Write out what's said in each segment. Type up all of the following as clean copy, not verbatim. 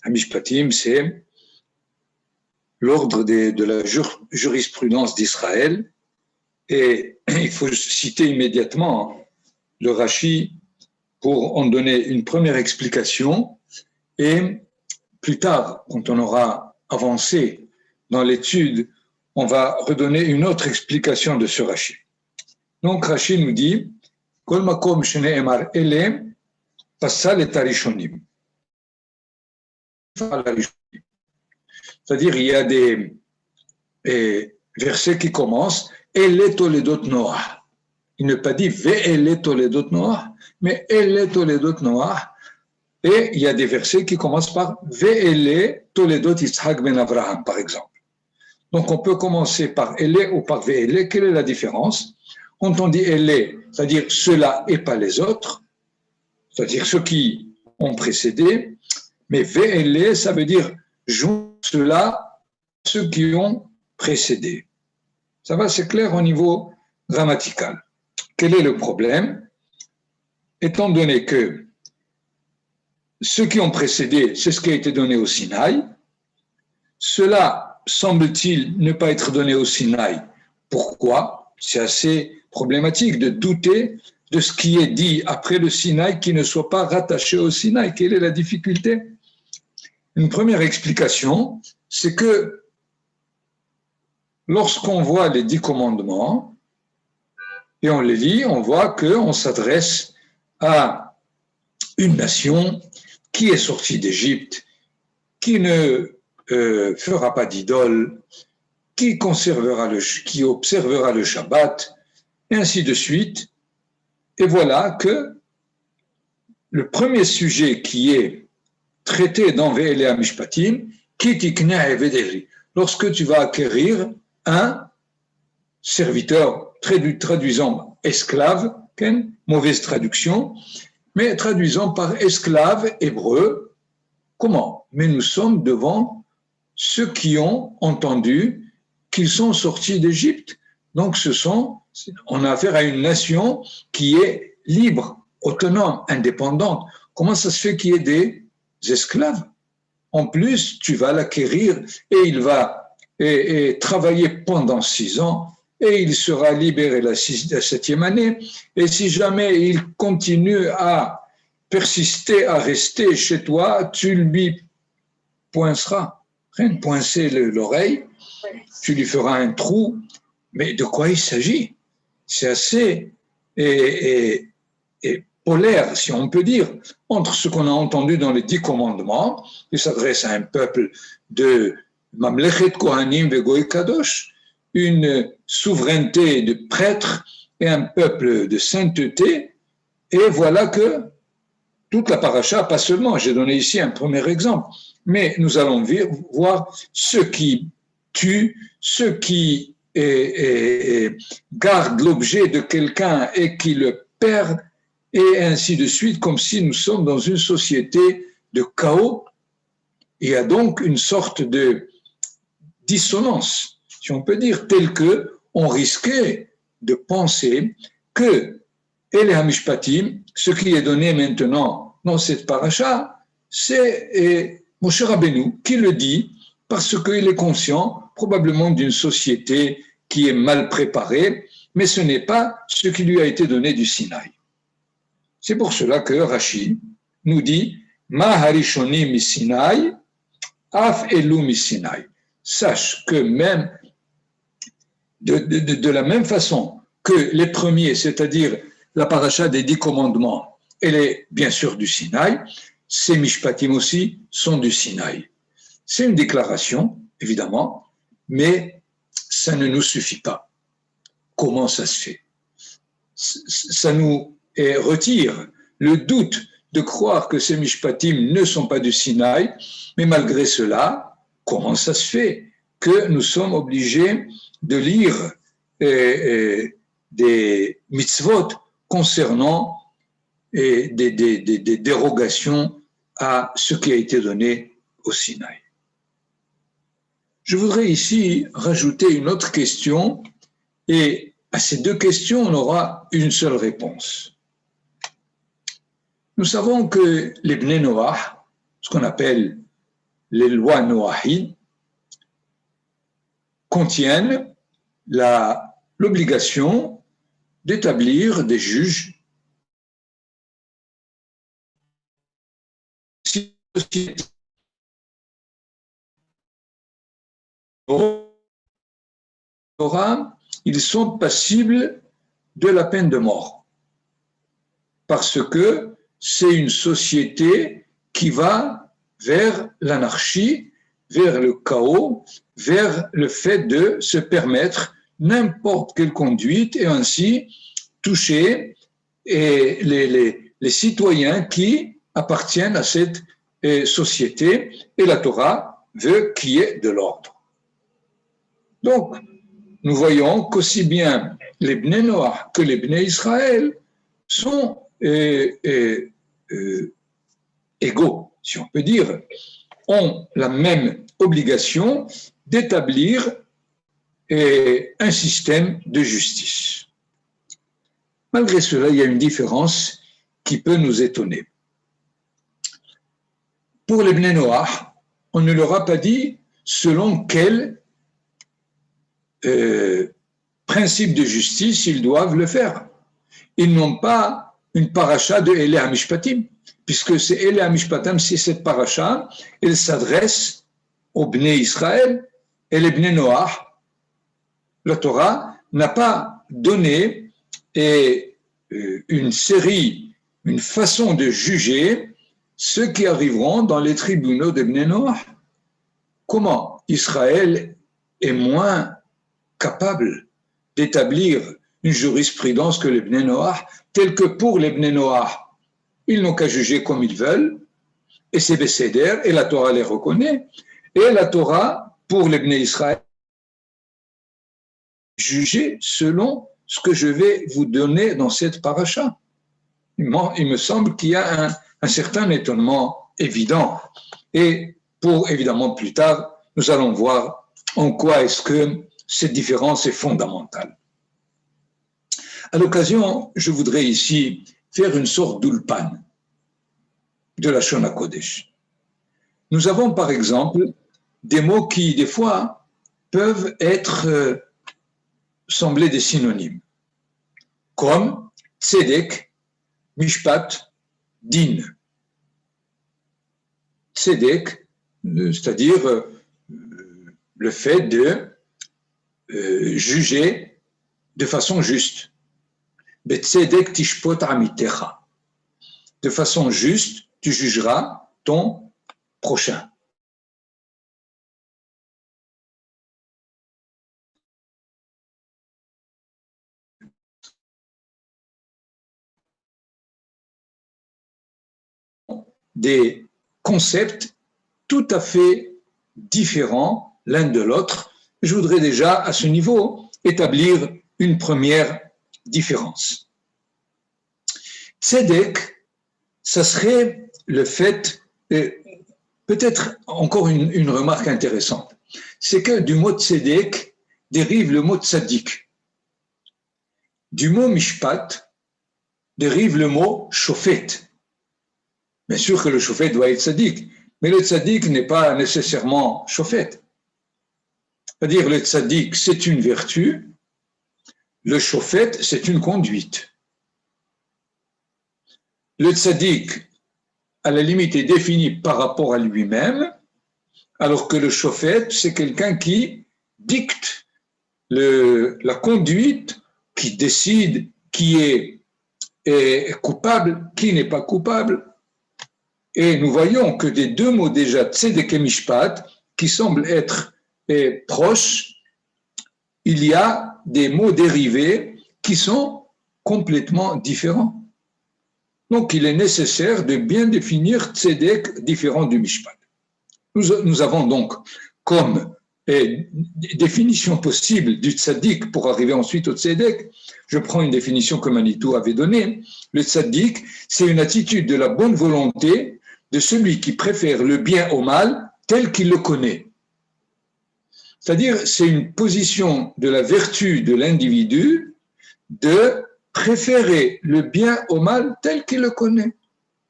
Hamishpatim, c'est l'ordre de la jurisprudence d'Israël. Et il faut citer immédiatement le Rashi pour en donner une première explication. Et plus tard, quand on aura avancé dans l'étude, on va redonner une autre explication de ce Rashi. Donc Rashi nous dit Kol makom shene'emar ele passal et arishonim. C'est-à-dire, il y a des versets qui commencent Ele toledot Noah. Il ne pas dit Ve'ele toledot Noah, mais Ele toledot Noah. Et il y a des versets qui commencent par Ve'ele toledot Yitzhak ben Abraham, par exemple. Donc, on peut commencer par Ele ou par Ve'ele. Quelle est la différence? Quand on dit Ele, c'est-à-dire ceux-là et pas les autres, c'est-à-dire ceux qui ont précédé, mais Ve'ele, ça veut dire joue ceux-là, ceux qui ont précédé. Ça va, c'est clair au niveau grammatical. Quel est le problème? Étant donné que ceux qui ont précédé, c'est ce qui a été donné au Sinaï, cela semble-t-il ne pas être donné au Sinaï. Pourquoi? C'est assez problématique de douter de ce qui est dit après le Sinaï qui ne soit pas rattaché au Sinaï. Quelle est la difficulté? Une première explication, c'est que lorsqu'on voit les 10 commandements et on les lit, on voit qu'on s'adresse à une nation qui est sortie d'Égypte, qui ne fera pas d'idole, qui observera le Shabbat, et ainsi de suite. Et voilà que le premier sujet qui est traité dans Ve'ele Hamishpatim, Ki tikneh vederi, lorsque tu vas acquérir un serviteur, traduisant esclave, mauvaise traduction, mais traduisant par esclave hébreu, comment? Mais nous sommes devant ceux qui ont entendu qu'ils sont sortis d'Égypte. Donc on a affaire à une nation qui est libre, autonome, indépendante. Comment ça se fait qu'il y ait des esclaves? En plus, tu vas l'acquérir et il va travailler pendant 6 ans et il sera libéré la 7e année. Et si jamais il continue à persister, à rester chez toi, tu lui poincer l'oreille, tu lui feras un trou. Mais de quoi il s'agit? C'est assez polaire, si on peut dire, entre ce qu'on a entendu dans les 10 commandements, qui s'adresse à un peuple de Mamlechet Kohanim Vegoy Kadosh, une souveraineté de prêtres et un peuple de sainteté, et voilà que toute la paracha, pas seulement, j'ai donné ici un premier exemple, mais nous allons voir ceux qui tuent, ceux qui gardent l'objet de quelqu'un et qui le perdent, et ainsi de suite, comme si nous sommes dans une société de chaos. Il y a donc une sorte de dissonance, si on peut dire, telle qu'on risquait de penser que Ele Hamishpatim, ce qui est donné maintenant dans cette paracha, c'est Moshe Rabbeinu qui le dit parce qu'il est conscient probablement d'une société qui est mal préparée, mais ce n'est pas ce qui lui a été donné du Sinaï. C'est pour cela que Rashi nous dit Ma harishoni mi Sinaï, af elu mi Sinaï. Sache que même de la même façon que les premiers, c'est-à-dire la paracha des 10 commandements, elle est bien sûr du Sinaï, ces Mishpatim aussi sont du Sinaï. C'est une déclaration, évidemment, mais ça ne nous suffit pas. Comment ça se fait? Ça nous retire le doute de croire que ces Mishpatim ne sont pas du Sinaï, mais malgré cela, comment ça se fait que nous sommes obligés de lire des mitzvot concernant des dérogations à ce qui a été donné au Sinaï? Je voudrais ici rajouter une autre question, et à ces 2 questions, on aura une seule réponse. Nous savons que les Bnei Noach, ce qu'on appelle les lois noahides contiennent l'obligation d'établir des juges. Si la société Torah, ils sont passibles de la peine de mort. Parce que c'est une société qui va vers l'anarchie, vers le chaos, vers le fait de se permettre n'importe quelle conduite et ainsi toucher les citoyens qui appartiennent à cette société. Et la Torah veut qu'il y ait de l'ordre. Donc, nous voyons qu'aussi bien les Bnei Noach que les Bnei Israël sont égaux, si on peut dire, ont la même obligation d'établir un système de justice. Malgré cela, il y a une différence qui peut nous étonner. Pour les Bnei Noach, on ne leur a pas dit selon quel principe de justice ils doivent le faire. Ils n'ont pas une paracha de Eleh HaMishpatim, puisque c'est Eleh HaMishpatim, c'est cette paracha, elle s'adresse aux Bnei Israël et les Bnei Noach. La Torah n'a pas donné une série, une façon de juger ceux qui arriveront dans les tribunaux de Bnei Noach. Comment Israël est moins capable d'établir une jurisprudence que les Bnei Noach, telle que pour les Bnei Noach, ils n'ont qu'à juger comme ils veulent, et c'est Besséder, et la Torah les reconnaît, et la Torah, pour les Bnei Israël, juger selon ce que je vais vous donner dans cette paracha. Il me semble qu'il y a un certain étonnement évident, et pour évidemment plus tard, nous allons voir en quoi est-ce que cette différence est fondamentale. À l'occasion, je voudrais ici faire une sorte d'ulpan de la Shon HaKodesh. Nous avons par exemple des mots qui, des fois, peuvent être sembler des synonymes, comme tzedek, mishpat, din. Tzedek, c'est-à-dire le fait de juger de façon juste. Betzedek tishpot amitecha. De façon juste, tu jugeras ton prochain. Des concepts tout à fait différents l'un de l'autre. Je voudrais déjà, à ce niveau, établir une première différence. Tzedek, ça serait le fait, peut-être encore une remarque intéressante, c'est que du mot tzedek dérive le mot tzadik. Du mot mishpat dérive le mot shofet. Bien sûr que le shofet doit être tzadik, mais le tzadik n'est pas nécessairement shofet. C'est-à-dire le tzadik, c'est une vertu, le shofet, c'est une conduite. Le tzadik, à la limite, est défini par rapport à lui-même, alors que le shofet, c'est quelqu'un qui dicte la conduite, qui décide qui est coupable, qui n'est pas coupable. Et nous voyons que des deux mots déjà, tzedek et mishpat, qui semblent être proches, il y a des mots dérivés qui sont complètement différents. Donc, il est nécessaire de bien définir tzedek différent du mishpat. Nous avons donc comme définition possible du tzaddik pour arriver ensuite au tzedek. Je prends une définition que Manitou avait donnée. Le tzaddik, c'est une attitude de la bonne volonté de celui qui préfère le bien au mal tel qu'il le connaît. C'est-à-dire, c'est une position de la vertu de l'individu de préférer le bien au mal tel qu'il le connaît.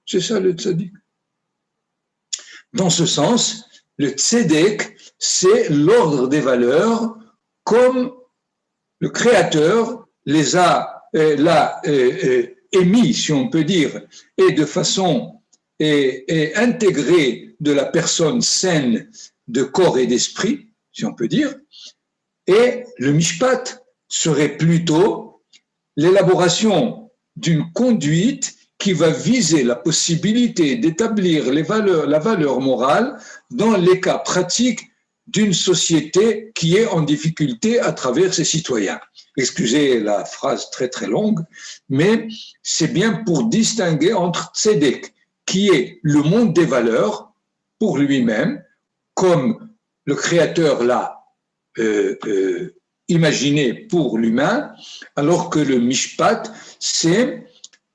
C'est ça le tzaddik. Dans ce sens, le tzedek, c'est l'ordre des valeurs comme le Créateur les a émis, si on peut dire, et de façon intégrée de la personne saine de corps et d'esprit, si on peut dire, et le mishpat serait plutôt l'élaboration d'une conduite qui va viser la possibilité d'établir la valeur morale dans les cas pratiques d'une société qui est en difficulté à travers ses citoyens. Excusez la phrase très très longue, mais c'est bien pour distinguer entre tzedek, qui est le monde des valeurs pour lui-même, comme le Créateur l'a imaginé pour l'humain, alors que le mishpat, c'est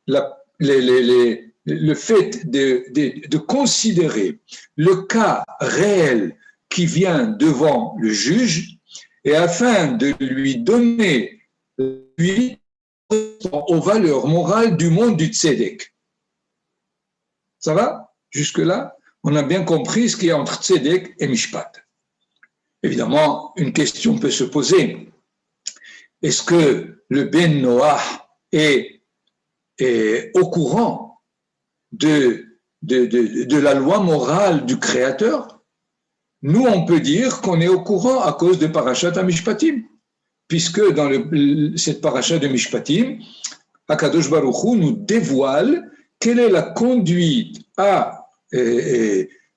le fait de considérer le cas réel qui vient devant le juge et afin de lui donner aux valeurs morales du monde du tzedek. Ça va? Jusque-là, on a bien compris ce qu'il y a entre tzedek et mishpat. Évidemment, une question peut se poser. Est-ce que le Ben Noach est au courant de la loi morale du Créateur? Nous, on peut dire qu'on est au courant à cause de Parashat HaMishpatim, puisque dans cette Parashat de Mishpatim, Akadosh Baruch Hu nous dévoile quelle est la conduite à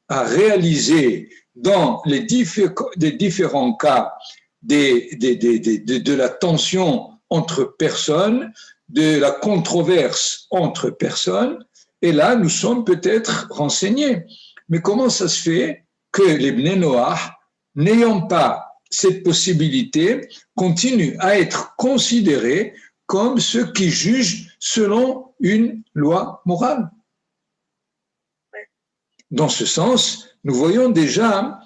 réaliser dans les différents cas de la tension entre personnes, de la controverse entre personnes, et là, nous sommes peut-être renseignés. Mais comment ça se fait que les Bnei Noach, n'ayant pas cette possibilité, continuent à être considérés comme ceux qui jugent selon une loi morale? Dans ce sens, nous voyons déjà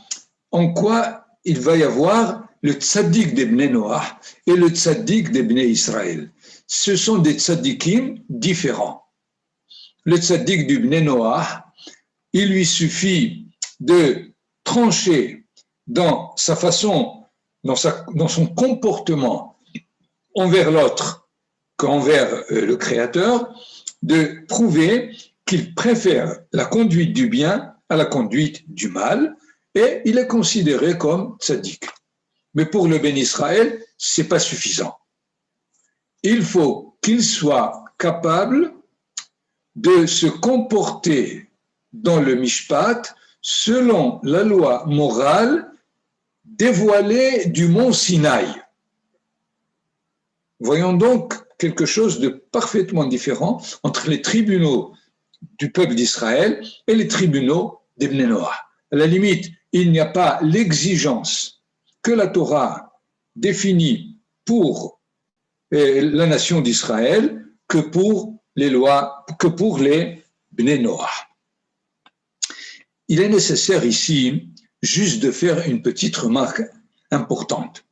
en quoi il va y avoir le tzaddik des Bnei Noach et le tzaddik des Bnei Israël. Ce sont des tzaddikim différents. Le tzaddik du Bnei Noach, il lui suffit de trancher dans sa façon, dans son comportement envers l'autre qu'envers le Créateur, de prouver qu'il préfère la conduite du bien à la conduite du mal, et il est considéré comme tzaddik. Mais pour le Ben Israël, ce n'est pas suffisant. Il faut qu'il soit capable de se comporter dans le mishpat selon la loi morale dévoilée du mont Sinaï. Voyons donc quelque chose de parfaitement différent entre les tribunaux du peuple d'Israël et les tribunaux des Bnei Noach. À la limite, il n'y a pas l'exigence que la Torah définit pour la nation d'Israël que pour les lois, que pour les Bnei Noach. Il est nécessaire ici juste de faire une petite remarque importante.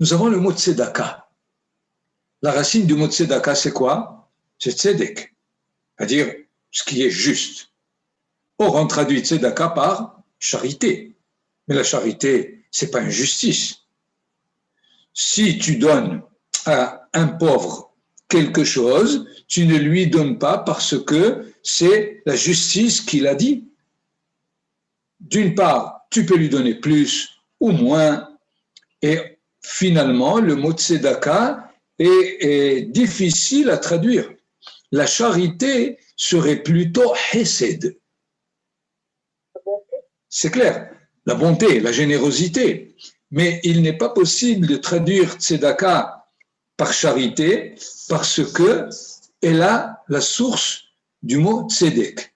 Nous avons le mot tzedaka. La racine du mot tzedaka, c'est quoi? C'est tzedek, c'est-à-dire ce qui est juste. Or, on traduit tzedaka par charité. Mais la charité, c'est pas une justice. Si tu donnes à un pauvre quelque chose, tu ne lui donnes pas parce que c'est la justice qui l'a dit. D'une part, tu peux lui donner plus ou moins, et finalement, le mot tzedaka est difficile à traduire. La charité serait plutôt hesed. C'est clair, la bonté, la générosité. Mais il n'est pas possible de traduire tzedaka par charité parce que elle a la source du mot tzedek.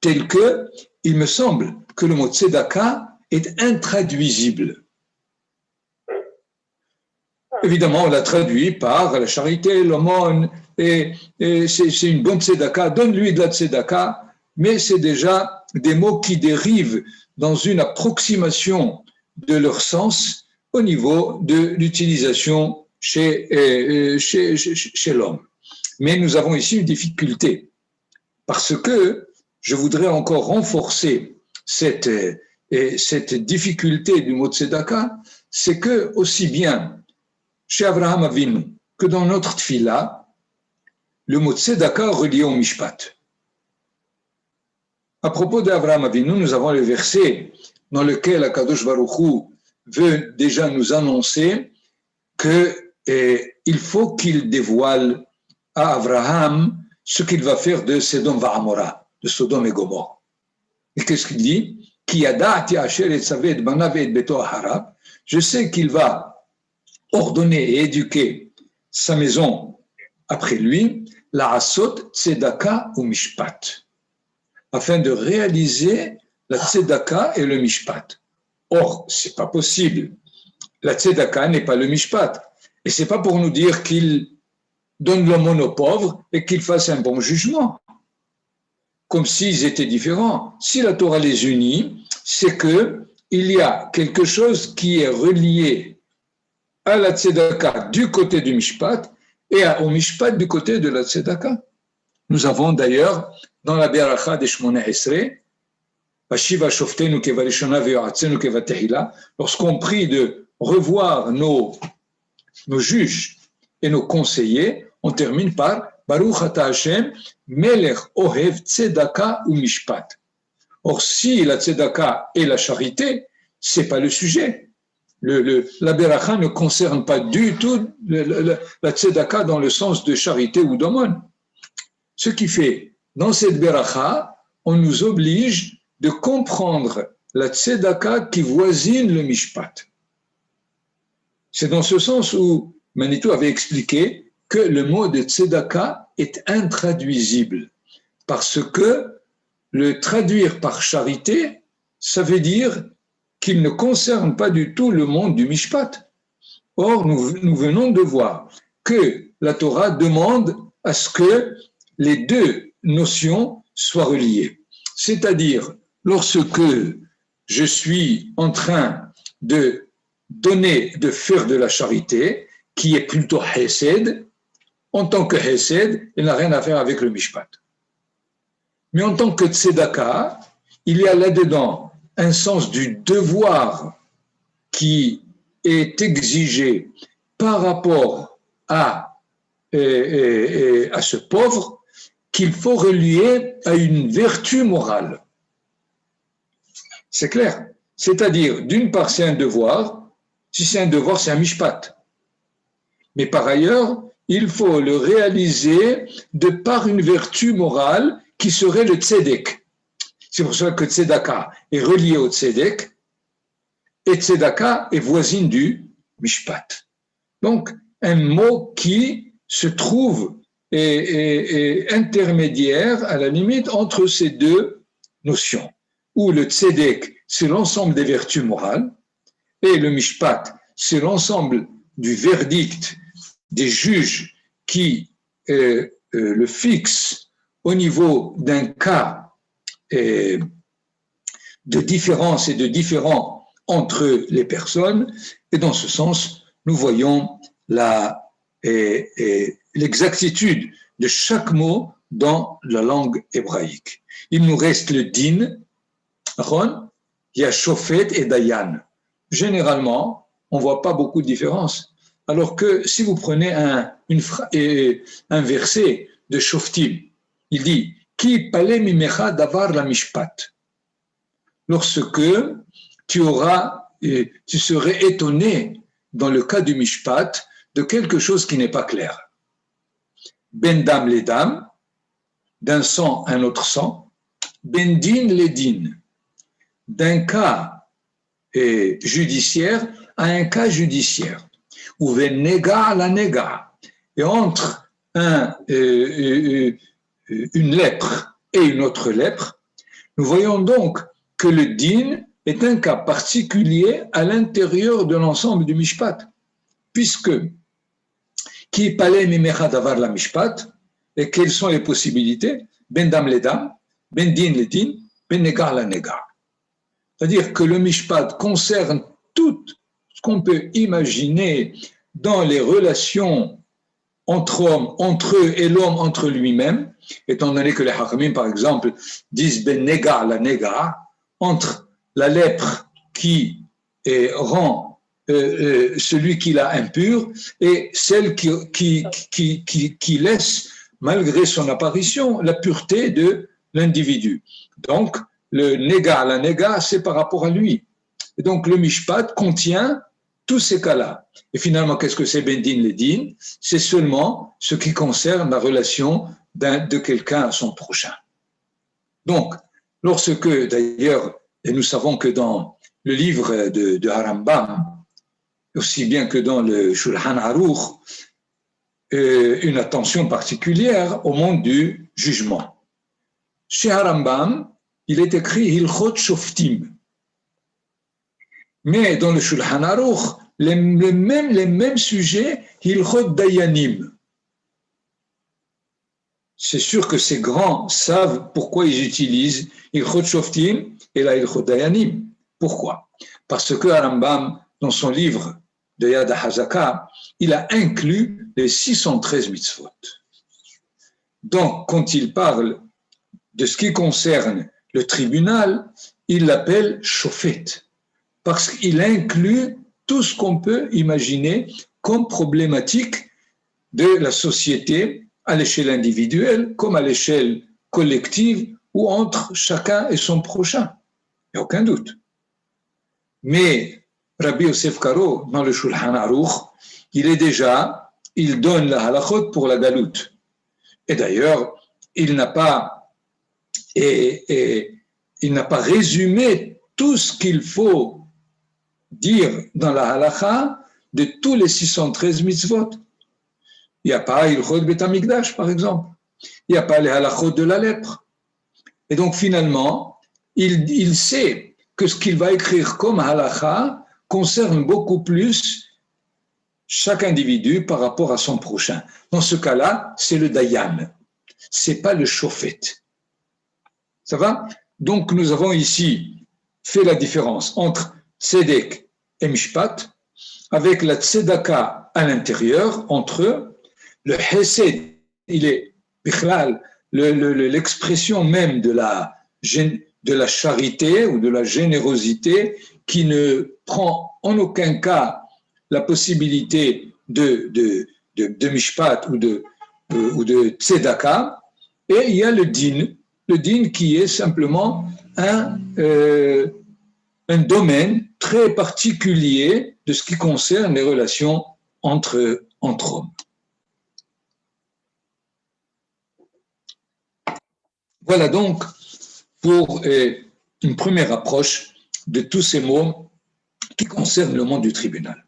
Tel que, il me semble que le mot tzedaka est intraduisible. Évidemment, on l'a traduit par la charité, l'aumône, et c'est une bonne tzedaka, donne-lui de la tzedaka, mais c'est déjà des mots qui dérivent dans une approximation de leur sens au niveau de l'utilisation chez l'homme. Mais nous avons ici une difficulté, parce que je voudrais encore renforcer cette et cette difficulté du mot tzedaka, c'est que aussi bien chez Abraham Avinu que dans notre tfila, le mot tzedaka relié au mishpat. À propos d'Abraham Avinu, nous avons le verset dans lequel Akadosh Baruch Hu veut déjà nous annoncer qu'il faut qu'il dévoile à Abraham ce qu'il va faire de Sodome et Gomorrhe, de Sodome et Gomorrhe. Et qu'est-ce qu'il dit? Je sais qu'il va ordonner et éduquer sa maison après lui, la asot tzedaka ou mishpat, afin de réaliser la tzedaka et le mishpat. Or, c'est pas possible. La tzedaka n'est pas le mishpat. Et c'est pas pour nous dire qu'il donne l'aumône aux pauvres et qu'il fasse un bon jugement, comme s'ils étaient différents. Si la Torah les unit, c'est qu'il y a quelque chose qui est relié à la tzedaka du côté du mishpat et au mishpat du côté de la tzedaka. Nous avons d'ailleurs dans la beracha des Shmona Esrei, lorsqu'on prie de revoir nos juges et nos conseillers, on termine par Baruch Ata Hashem, Melech Ohev Tzedaka ou Mishpat. Or, si la Tzedaka est la charité, c'est pas le sujet. La beracha ne concerne pas du tout la Tzedaka dans le sens de charité ou d'aumône. Ce qui fait, dans cette beracha, on nous oblige de comprendre la Tzedaka qui voisine le Mishpat. C'est dans ce sens où Manitou avait expliqué que le mot de tzedaka est intraduisible, parce que le traduire par charité, ça veut dire qu'il ne concerne pas du tout le monde du mishpat. Or, nous venons de voir que la Torah demande à ce que les deux notions soient reliées. C'est-à-dire, lorsque je suis en train de donner, de faire de la charité, qui est plutôt hesed, en tant que hesed, il n'a rien à faire avec le mishpat. Mais en tant que tzedaka, il y a là-dedans un sens du devoir qui est exigé par rapport à ce pauvre, qu'il faut relier à une vertu morale. C'est clair. C'est-à-dire, d'une part, c'est un devoir. Si c'est un devoir, c'est un mishpat. Mais par ailleurs, il faut le réaliser de par une vertu morale qui serait le tzedek. C'est pour ça que tzedaka est relié au tzedek et tzedaka est voisine du mishpat. Donc, un mot qui se trouve est intermédiaire, à la limite, entre ces deux notions, où le tzedek, c'est l'ensemble des vertus morales, et le mishpat, c'est l'ensemble du verdict des juges qui le fixent au niveau d'un cas de différence et de différent entre les personnes. Et dans ce sens, nous voyons l'exactitude de chaque mot dans la langue hébraïque. Il nous reste le din, il y a shofet et dayan. Généralement, on ne voit pas beaucoup de différence. Alors que si vous prenez un verset de Shoftim, il dit Ki pale mimecha davar la mishpat. Lorsque tu serais étonné dans le cas du mishpat de quelque chose qui n'est pas clair. Ben dam les dames, d'un sang un autre sang, ben din les din, d'un cas judiciaire à un cas judiciaire. Ou nega la nega, et entre une lèpre et une autre lèpre, nous voyons donc que le din est un cas particulier à l'intérieur de l'ensemble du mishpat, puisque qui palais mimecha davar la mishpat, et quelles sont les possibilités? Ben dam les dam, ben din les din, ben nega la nega. C'est-à-dire que le mishpat concerne tout ce qu'on peut imaginer dans les relations entre hommes, entre eux et l'homme entre lui-même, étant donné que les Hachamim, par exemple, disent ben nega la nega, entre la lèpre qui rend celui qui l'a impur et celle qui laisse, malgré son apparition, la pureté de l'individu. Donc, la néga, c'est par rapport à lui. Et donc, le mishpat contient tous ces cas-là. Et finalement, qu'est-ce que c'est ben din le din? C'est seulement ce qui concerne la relation de quelqu'un à son prochain. Donc, lorsque, d'ailleurs, et nous savons que dans le livre de Harambam, aussi bien que dans le Shulchan Aruch, une attention particulière au monde du jugement. Chez Harambam, il est écrit Hilchot Shoftim. Mais dans le Shulchan Aruch, les mêmes sujets, Hilchot Dayanim. C'est sûr que ces grands savent pourquoi ils utilisent Hilchot Shoftim et la Hilchot Dayanim. Pourquoi? Parce que Harambam, dans son livre de Yad HaZaka, il a inclus les 613 mitzvot. Donc, quand il parle de ce qui concerne le tribunal, il l'appelle Shofet, parce qu'il inclut tout ce qu'on peut imaginer comme problématique de la société à l'échelle individuelle, comme à l'échelle collective, ou entre chacun et son prochain. Il n'y a aucun doute. Mais Rabbi Yosef Karo, dans le Shulchan Aruch, il donne la halachot pour la galoute. Et d'ailleurs, il n'a pas résumé tout ce qu'il faut dire dans la halacha de tous les 613 mitzvot. Il n'y a pas Hilchot Bet HaMikdash, par exemple. Il n'y a pas les halachot de la lèpre. Et donc, finalement, il sait que ce qu'il va écrire comme halacha concerne beaucoup plus chaque individu par rapport à son prochain. Dans ce cas-là, c'est le dayan. C'est pas le shofet. Ça va? Donc, nous avons ici fait la différence entre tzedek et mishpat, avec la tzedaka à l'intérieur, entre eux. Le hesed, il est bichlal, l'expression même de la charité ou de la générosité qui ne prend en aucun cas la possibilité de mishpat ou de tzedaka. Et il y a le din qui est simplement un domaine très particulier de ce qui concerne les relations entre hommes. Voilà donc pour une première approche de tous ces mots qui concernent le monde du tribunal.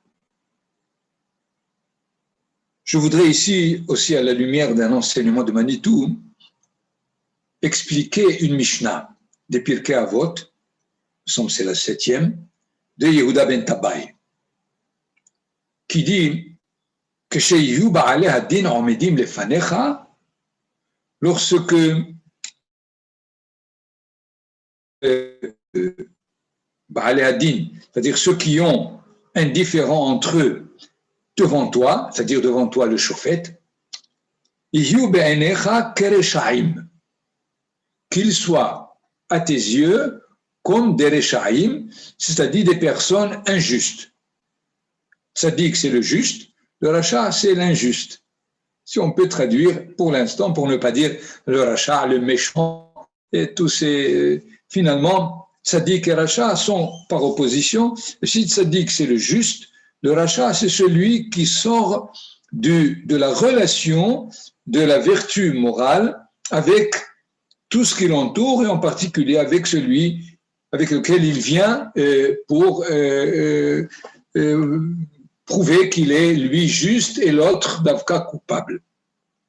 Je voudrais ici, aussi à la lumière d'un enseignement de Manitou, expliquer une Mishnah des Pirkei Avot, c'est la 7e, de Yehuda ben Tabai, qui dit que chez Yehu Ba'alei Hadin Omedim Lefanecha, lorsque Ba'alei Hadin, c'est-à-dire ceux qui ont un différend entre eux devant toi, c'est-à-dire devant toi le shofet, Yehu Be'enecha Kereshaim, qu'ils soient à tes yeux comme des Reshaim, c'est-à-dire des personnes injustes. Tzaddik, c'est le juste, le Racha, c'est l'injuste. Si on peut traduire pour l'instant, pour ne pas dire le Racha, le méchant, et tous ces. Finalement, Tzaddik et Racha sont par opposition. Si Tzaddik, c'est le juste, le Racha, c'est celui qui sort de la relation, de la vertu morale avec tout ce qui l'entoure, et en particulier avec celui avec lequel il vient pour prouver qu'il est, lui, juste et l'autre, d'avka, coupable.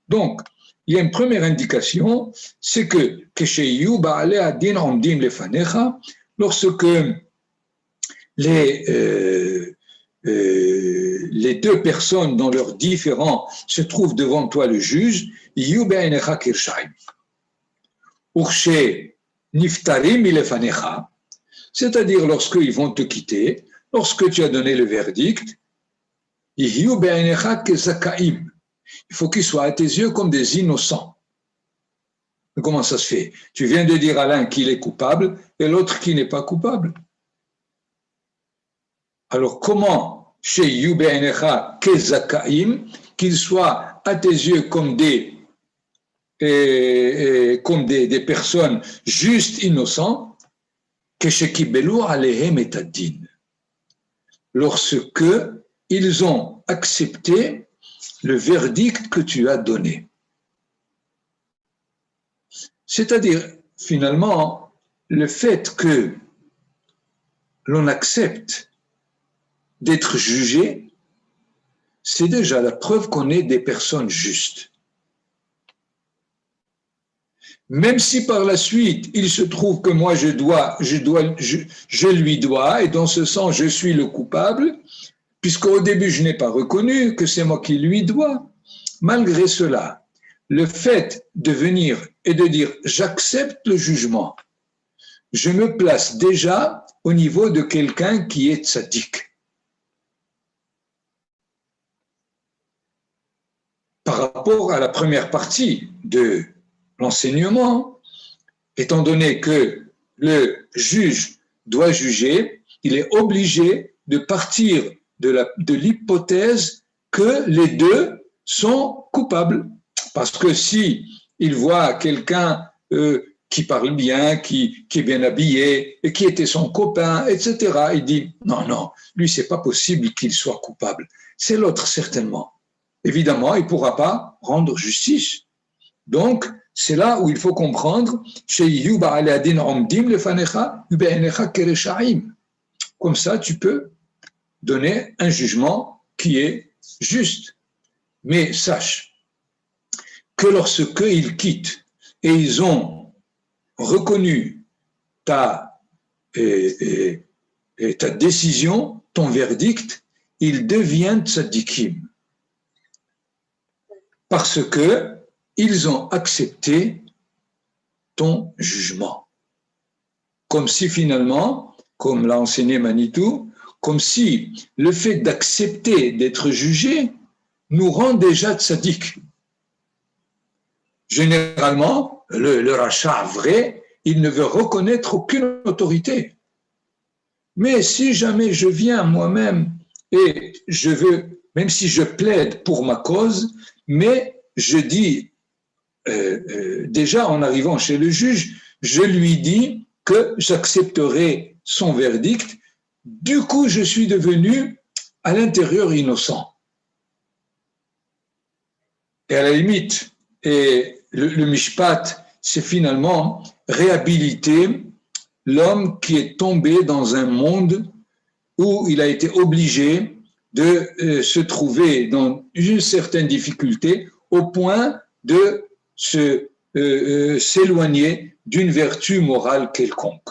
Donc, il y a une première indication, c'est que lorsque les deux personnes dans leurs différends se trouvent devant toi le juge, c'est-à-dire lorsqu'ils vont te quitter, lorsque tu as donné le verdict, il faut qu'ils soient à tes yeux comme des innocents. Comment ça se fait? Tu viens de dire à l'un qu'il est coupable et l'autre qui n'est pas coupable. Alors comment, chez Yube'enecha Kezakaim, qu'ils soient à tes yeux comme des personnes justes, innocents, que Shekibelu Alehem et Adin, lorsque ils ont accepté le verdict que tu as donné. C'est-à-dire, finalement, le fait que l'on accepte d'être jugé, c'est déjà la preuve qu'on est des personnes justes. Même si par la suite, il se trouve que moi, je lui dois, et dans ce sens, je suis le coupable, puisqu'au début, je n'ai pas reconnu que c'est moi qui lui dois. Malgré cela, le fait de venir et de dire « j'accepte le jugement », je me place déjà au niveau de quelqu'un qui est tzaddik. Par rapport à la première partie de l'enseignement, étant donné que le juge doit juger, il est obligé de partir de l'hypothèse que les deux sont coupables. Parce que si il voit quelqu'un qui parle bien, qui est bien habillé, et qui était son copain, etc., il dit non, lui, c'est pas possible qu'il soit coupable. C'est l'autre, certainement. Évidemment, il ne pourra pas rendre justice. Donc, c'est là où il faut comprendre comme ça, tu peux donner un jugement qui est juste. Mais sache que lorsqu'ils quittent et ils ont reconnu ta décision, ton verdict, ils deviennent tzadikim. Parce qu'ils ont accepté ton jugement. Comme si finalement, comme l'a enseigné Manitou, comme si le fait d'accepter d'être jugé nous rend déjà tzaddik. Généralement, le rachat vrai, il ne veut reconnaître aucune autorité. Mais si jamais je viens moi-même et je veux, même si je plaide pour ma cause, mais je dis, déjà en arrivant chez le juge, je lui dis que j'accepterai son verdict. Du coup, je suis devenu à l'intérieur innocent. Et à la limite, le mishpat, c'est finalement réhabiliter l'homme qui est tombé dans un monde où il a été obligé de se trouver dans une certaine difficulté au point de s'éloigner d'une vertu morale quelconque.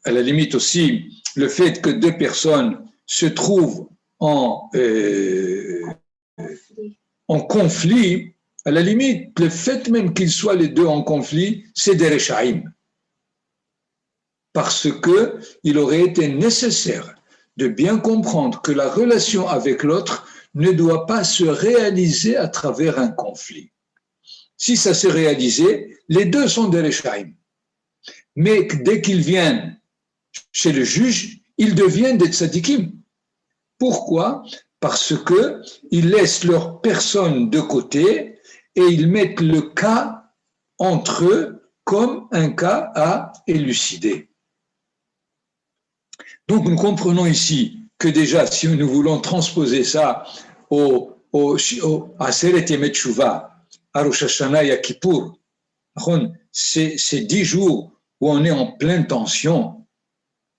À la limite aussi, le fait que deux personnes se trouvent en conflit, à la limite, le fait même qu'ils soient les deux en conflit, c'est des rechaïm. Parce qu'il aurait été nécessaire de bien comprendre que la relation avec l'autre ne doit pas se réaliser à travers un conflit. Si ça s'est réalisé, les deux sont des rechaïm. Mais dès qu'ils viennent chez le juge, ils deviennent des tzadikim. Pourquoi? Parce qu'ils laissent leur personne de côté et ils mettent le cas entre eux comme un cas à élucider. Donc nous comprenons ici que déjà, si nous voulons transposer ça à Seret Yemet Shuvah, à Rosh Hashanah et à Kippour, ces 10 jours où on est en pleine tension,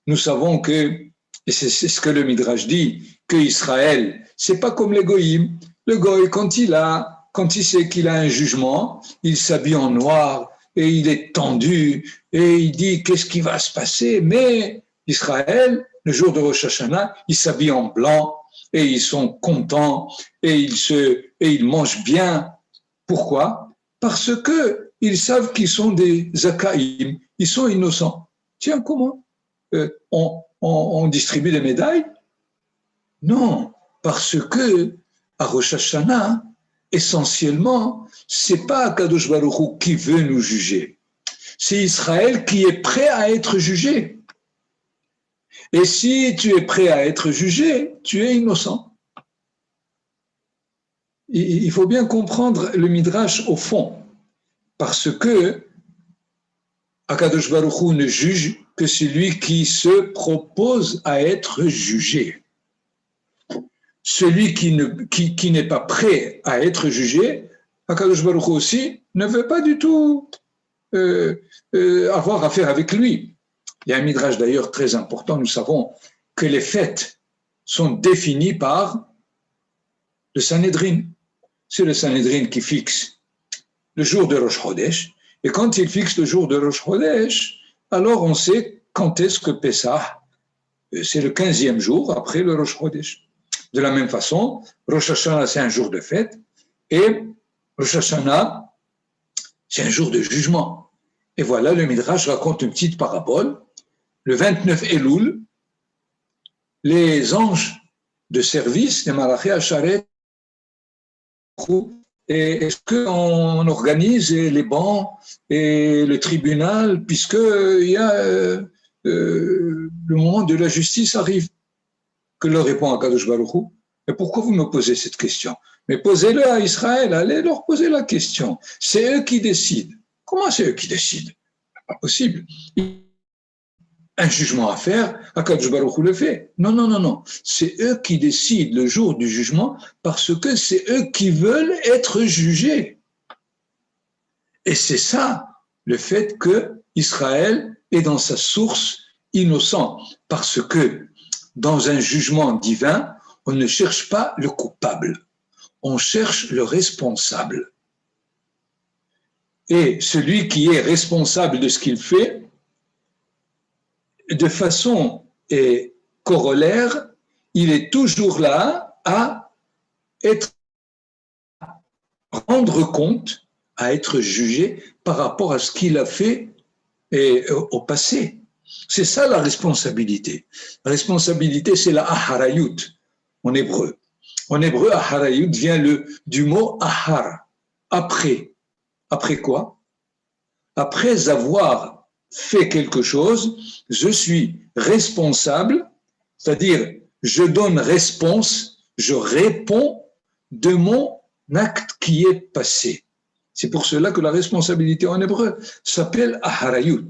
nous savons que, et c'est ce que le Midrash dit, que Israël, c'est pas comme les goïm. Le goï, quand il sait qu'il a un jugement, il s'habille en noir et il est tendu et il dit qu'est-ce qui va se passer. Mais Israël, le jour de Rosh Hashanah, ils s'habillent en blanc et ils sont contents et ils mangent bien. Pourquoi? Parce que ils savent qu'ils sont des zakaïm, ils sont innocents. Tiens, comment on distribue des médailles? Non, parce que à Rosh Hashanah, essentiellement, c'est pas Akadosh Baruch Hu qui veut nous juger. C'est Israël qui est prêt à être jugé. Et si tu es prêt à être jugé, tu es innocent. Il faut bien comprendre le Midrash au fond, parce que Akadosh Baruch Hu ne juge que celui qui se propose à être jugé. Celui qui n'est pas prêt à être jugé, Akadosh Baruch Hu aussi ne veut pas du tout avoir affaire avec lui. Il y a un midrash d'ailleurs très important, nous savons que les fêtes sont définies par le Sanhédrin. C'est le Sanhédrin qui fixe le jour de Rosh Chodesh, et quand il fixe le jour de Rosh Chodesh, alors on sait quand est-ce que Pessah, c'est le 15e jour après le Rosh Chodesh. De la même façon, Rosh Hashanah, c'est un jour de fête, et Rosh Hashanah, c'est un jour de jugement. Et voilà, le Midrash raconte une petite parabole. Le 29 Elul, les anges de service, les Malachi Asharet, et est-ce qu'on organise les bancs et le tribunal, puisqu'il y a le moment de la justice arrive? Que leur répond Akadosh Baruch Hu? Mais pourquoi vous me posez cette question? Mais posez-le à Israël, allez leur poser la question. C'est eux qui décident. Comment c'est eux qui décident? Pas possible. Un jugement à faire, Akadosh Baruch Hu le fait. Non. C'est eux qui décident le jour du jugement parce que c'est eux qui veulent être jugés. Et c'est ça, le fait que Israël est dans sa source innocent. Parce que dans un jugement divin, on ne cherche pas le coupable, on cherche le responsable. Et celui qui est responsable de ce qu'il fait, de façon corollaire, il est toujours là à rendre compte, à être jugé par rapport à ce qu'il a fait au passé. C'est ça la responsabilité. La responsabilité, c'est la aharayut en hébreu. En hébreu, aharayut vient du mot ahar, après. Après quoi? Après avoir fait quelque chose, je suis responsable, c'est-à-dire je donne réponse, je réponds de mon acte qui est passé. C'est pour cela que la responsabilité en hébreu s'appelle aharayut.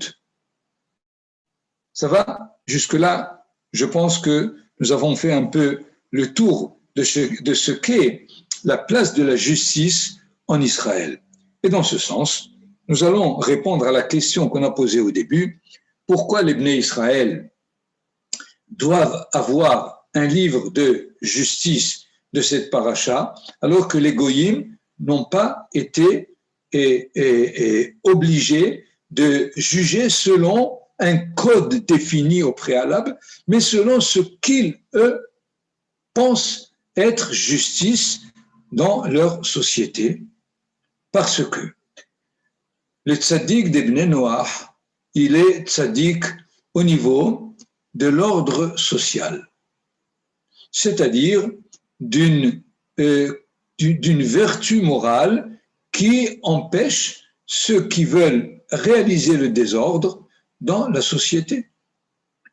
Ça va? Jusque-là, je pense que nous avons fait un peu le tour de ce qu'est la place de la justice en Israël. Et dans ce sens, nous allons répondre à la question qu'on a posée au début. Pourquoi les Bnei Israël doivent avoir un livre de justice de cette paracha alors que les Goyim n'ont pas été obligés de juger selon un code défini au préalable, mais selon ce qu'ils, eux, pensent être justice dans leur société, parce que le tzaddik des Bnei Noach, il est tzaddik au niveau de l'ordre social, c'est-à-dire d'une vertu morale qui empêche ceux qui veulent réaliser le désordre dans la société.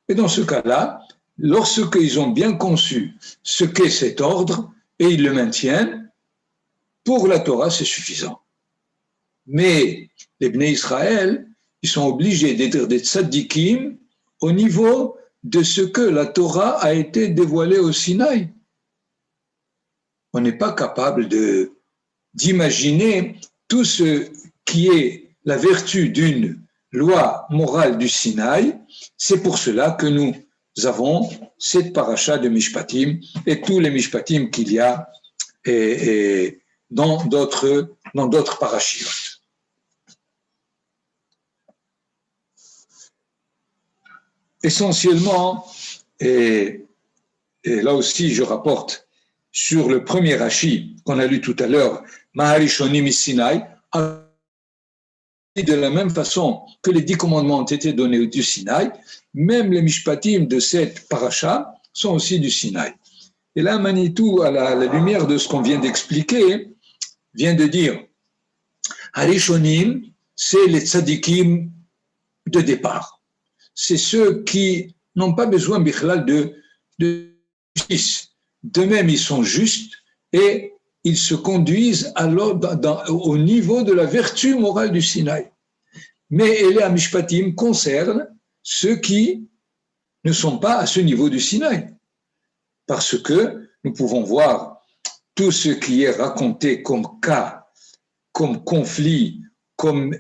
Et dans ce cas-là, lorsqu'ils ont bien conçu ce qu'est cet ordre et ils le maintiennent, pour la Torah, c'est suffisant. Mais les Bnei Israël, ils sont obligés d'être des tzaddikim au niveau de ce que la Torah a été dévoilée au Sinaï. On n'est pas capable d'imaginer tout ce qui est la vertu d'une loi morale du Sinaï. C'est pour cela que nous avons cette paracha de Mishpatim et tous les Mishpatim qu'il y a dans d'autres parachiotes. Essentiellement, et là aussi je rapporte sur le premier Rashi qu'on a lu tout à l'heure, Maharishonim Sinaï, de la même façon que les 10 commandements ont été donnés du Sinaï, même les Mishpatim de cette paracha sont aussi du Sinaï. Et là, Manitou, à la lumière de ce qu'on vient d'expliquer, vient de dire Harishonim, c'est les tzadikim de départ. C'est ceux qui n'ont pas besoin de justice. D'eux-mêmes, ils sont justes et ils se conduisent alors au niveau de la vertu morale du Sinaï. Mais les Amishpatim concernent ceux qui ne sont pas à ce niveau du Sinaï. Parce que nous pouvons voir tout ce qui est raconté comme cas, comme conflit, comme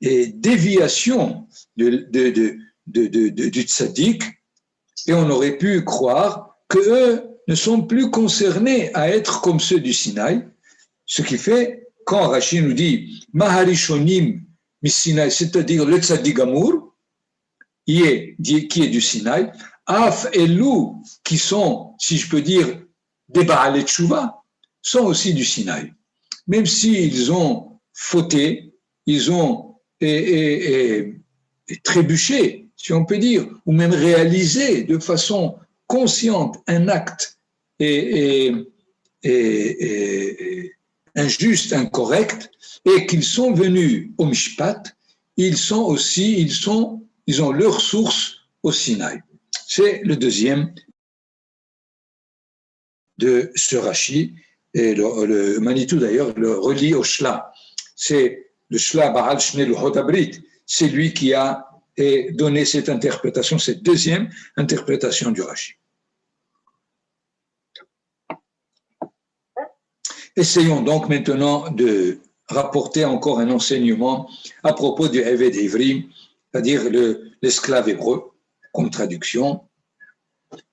déviation du tzaddik, et on aurait pu croire qu'eux ne sont plus concernés à être comme ceux du Sinaï, ce qui fait, quand Rashi nous dit « Maharishonim mis-Sinaï », c'est-à-dire le tzaddik amour, qui est du Sinaï, Af et Lou, qui sont, si je peux dire, des Baal et Tchouva, sont aussi du Sinaï. Même s'ils ont fauté, ils ont trébuché, si on peut dire, ou même réalisé de façon consciente un acte injuste, incorrect, et qu'ils sont venus au Mishpat, ils ont leur source au Sinaï. C'est le deuxième de ce Rashi, et le Manitou d'ailleurs le relie au Shla. C'est le Shla Baal Shnei Luchot Habrit, c'est lui qui a donné cette interprétation, cette deuxième interprétation du Rashi. Essayons donc maintenant de rapporter encore un enseignement à propos du Eved Ivri, c'est-à-dire l'esclave hébreu, comme traduction.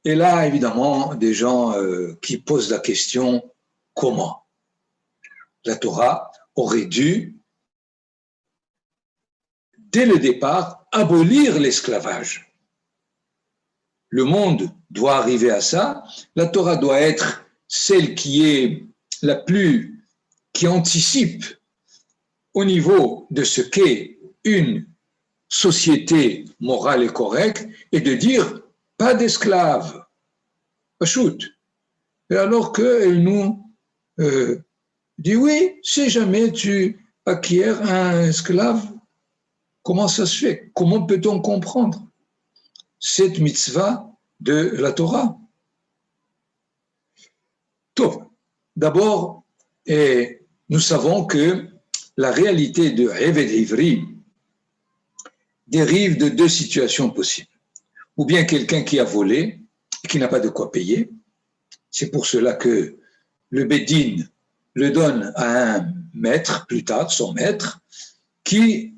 Et là, évidemment, des gens qui posent la question, comment? La Torah aurait dû, dès le départ, abolir l'esclavage. Le monde doit arriver à ça. La Torah doit être celle qui anticipe au niveau de ce qu'est une société morale et correcte, et de dire pas d'esclaves, shoot. Et alors qu'elle nous dit oui, si jamais tu acquiers un esclave, comment ça se fait? Comment peut-on comprendre cette mitzvah de la Torah? Tout. D'abord, nous savons que la réalité de Eved Ivri dérive de deux situations possibles. Ou bien quelqu'un qui a volé et qui n'a pas de quoi payer. C'est pour cela que le Bédine le donne à un maître, plus tard, son maître, qui,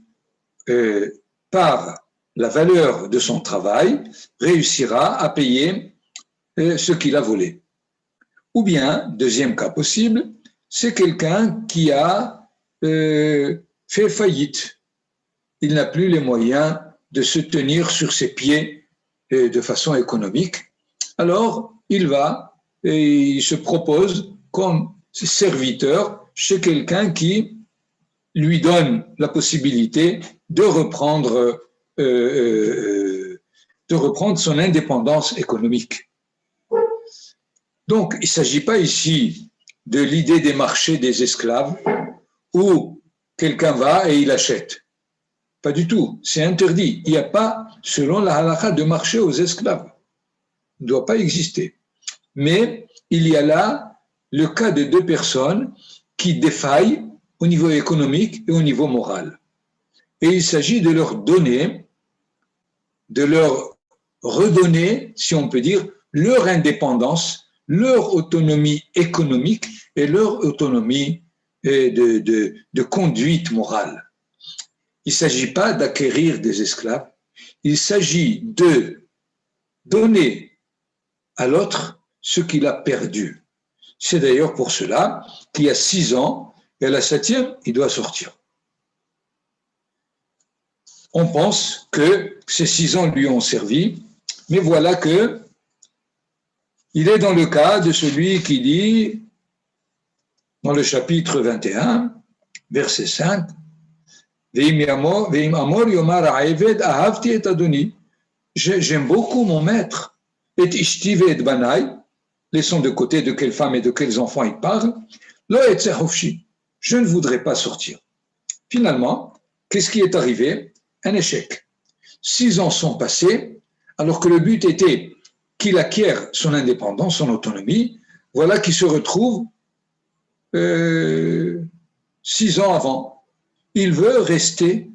par la valeur de son travail, réussira à payer ce qu'il a volé. Ou bien, deuxième cas possible, c'est quelqu'un qui a fait faillite. Il n'a plus les moyens de se tenir sur ses pieds de façon économique. Alors, il se propose comme serviteur chez quelqu'un qui lui donne la possibilité de reprendre son indépendance économique. Donc, il ne s'agit pas ici de l'idée des marchés des esclaves où quelqu'un va et il achète. Pas du tout, c'est interdit. Il n'y a pas, selon la halakha, de marché aux esclaves. Il ne doit pas exister. Mais il y a là le cas de deux personnes qui défaillent au niveau économique et au niveau moral. Et il s'agit de leur redonner, si on peut dire, leur indépendance, leur autonomie économique et leur autonomie de conduite morale. Il ne s'agit pas d'acquérir des esclaves, il s'agit de donner à l'autre ce qu'il a perdu. C'est d'ailleurs pour cela qu'il y a 6 ans, et à la 7e, il doit sortir. On pense que ces 6 ans lui ont servi, mais voilà que il est dans le cas de celui qui dit, dans le chapitre 21, verset 5, j'aime beaucoup mon maître, et ishti et banai, laissons de côté de quelles femmes et de quels enfants il parle, Lo yetze hofshi. Je ne voudrais pas sortir. Finalement, qu'est-ce qui est arrivé? Un échec. 6 ans sont passés, alors que le but était qu'il acquiert son indépendance, son autonomie. Voilà qu'il se retrouve 6 ans avant. Il veut rester.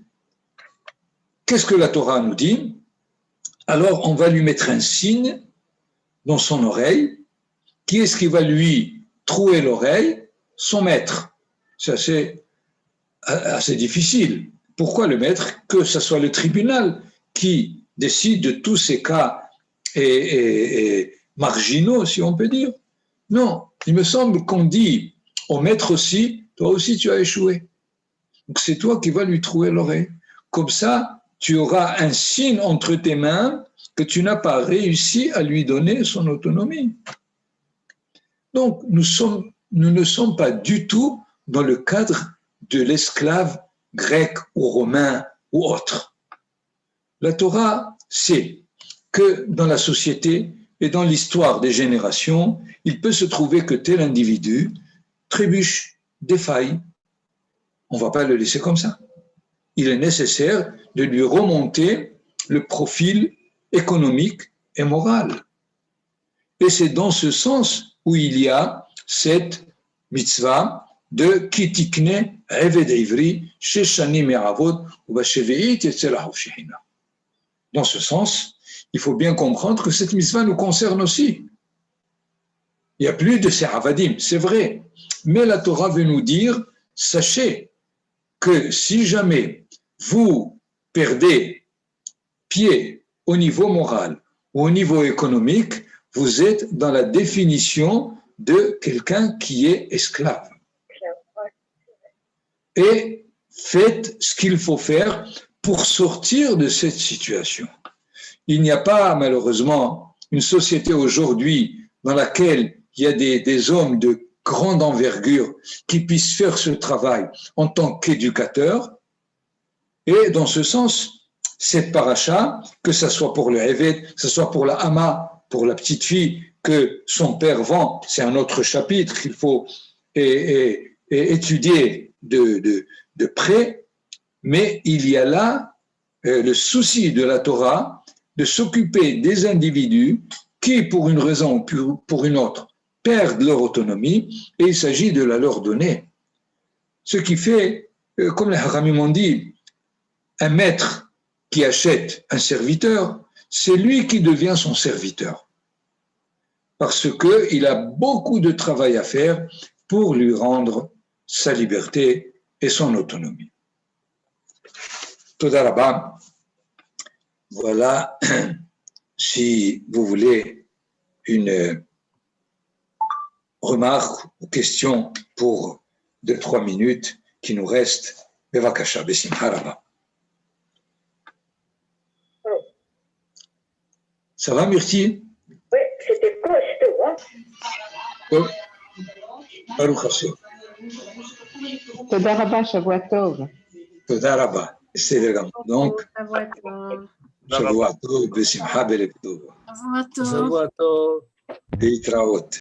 Qu'est-ce que la Torah nous dit? Alors, on va lui mettre un signe dans son oreille. Qui est-ce qui va lui trouer l'oreille? Son maître. C'est assez difficile. Pourquoi le maître? Que ce soit le tribunal qui décide de tous ces cas et marginaux, si on peut dire. Non, il me semble qu'on dit au maître aussi, toi aussi tu as échoué. Donc c'est toi qui vas lui trouer l'oreille. Comme ça, tu auras un signe entre tes mains que tu n'as pas réussi à lui donner son autonomie. Donc nous ne sommes pas du tout dans le cadre de l'esclave grec ou romain ou autre. La Torah sait que dans la société et dans l'histoire des générations, il peut se trouver que tel individu trébuche, défaille. On ne va pas le laisser comme ça. Il est nécessaire de lui remonter le profil économique et moral. Et c'est dans ce sens où il y a cette mitzvah de kitikne eved ivri sheshani me'avod ubashevi'it yetzel hofshihina. Dans ce sens, il faut bien comprendre que cette mitzvah nous concerne aussi. Il n'y a plus de ces avadim, c'est vrai. Mais la Torah veut nous dire, sachez que si jamais vous perdez pied au niveau moral ou au niveau économique, vous êtes dans la définition de quelqu'un qui est esclave. Et faites ce qu'il faut faire pour sortir de cette situation. Il n'y a pas, malheureusement, une société aujourd'hui dans laquelle il y a des hommes de grande envergure qui puissent faire ce travail en tant qu'éducateurs. Et dans ce sens, cette paracha, que ce soit pour le Eved, que ce soit pour la Hama, pour la petite fille que son père vend, c'est un autre chapitre qu'il faut étudier de près, mais il y a là le souci de la Torah de s'occuper des individus qui, pour une raison ou pour une autre, perdent leur autonomie et il s'agit de la leur donner. Ce qui fait, comme les Haramim ont dit, un maître qui achète un serviteur, c'est lui qui devient son serviteur. Parce qu'il a beaucoup de travail à faire pour lui rendre sa liberté et son autonomie. Toda Rabba. Voilà, si vous voulez une remarque ou question pour 2-3 minutes qui nous restent, Bevakasha, Besimcha Rabba. Ça va, Myrtille? Oui, c'était costaud, hein? Oui. Baruch Hashem. Toda Rabba, Shavua Tov. Toda Rabba. C'est le donc, Shavua Tov, Besimcha Belek Tov. Shavua Tov. להתראות.